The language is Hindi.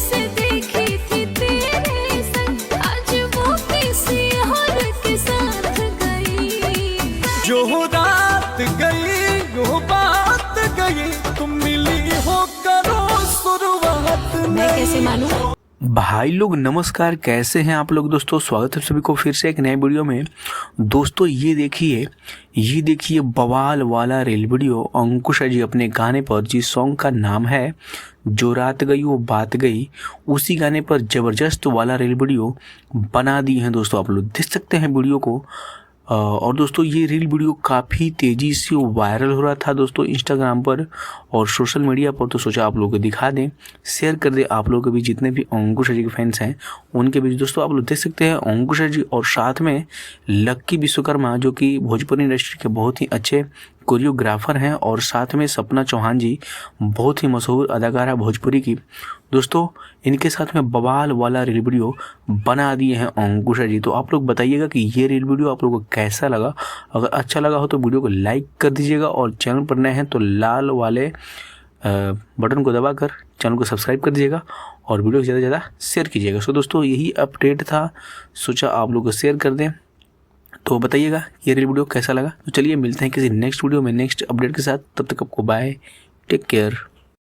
से देखी थी तेरे संग, आज वो किसी और के साथ गई। जो रात गई वो बात गई, तुम मिली हो करो शुरुआत मैं कैसे मानूं? भाई लोग नमस्कार, कैसे हैं आप लोग दोस्तों। स्वागत है सभी को फिर से एक नए वीडियो में। दोस्तों ये देखिए बवाल वाला रील वीडियो अंकुश जी अपने गाने पर, जिस सॉन्ग का नाम है जो रात गई वो बात गई, उसी गाने पर ज़बरदस्त वाला रील वीडियो बना दी हैं दोस्तों। आप लोग देख सकते हैं वीडियो को। और दोस्तों ये रील वीडियो काफ़ी तेज़ी से वायरल हो रहा था दोस्तों इंस्टाग्राम पर और सोशल मीडिया पर। तो सोचा आप लोगों को दिखा दें, शेयर कर दें आप लोगों के बीच, जितने भी अंकुश जी के फैंस हैं उनके बीच। दोस्तों आप लोग देख सकते हैं अंकुश जी और साथ में लक्की विश्वकर्मा, जो कि भोजपुरी इंडस्ट्री के बहुत ही अच्छे कोरियोग्राफर हैं, और साथ में सपना चौहान जी, बहुत ही मशहूर अदाकारा भोजपुरी की। दोस्तों इनके साथ में बवाल वाला रील वीडियो बना दिए हैं अंकुश जी। तो आप लोग बताइएगा कि ये रील वीडियो आप लोगों को कैसा लगा। अगर अच्छा लगा हो तो वीडियो को लाइक कर दीजिएगा, और चैनल पर नए हैं तो लाल वाले बटन को दबाकर चैनल को सब्सक्राइब कर दीजिएगा, और वीडियो को ज़्यादा से ज़्यादा शेयर कीजिएगा। सो दोस्तों यही अपडेट था, सोचा आप लोग को शेयर कर दें। तो बताइएगा ये रील वीडियो कैसा लगा। तो चलिए मिलते हैं किसी नेक्स्ट वीडियो में नेक्स्ट अपडेट के साथ। तब तक आपको बाय, टेक केयर।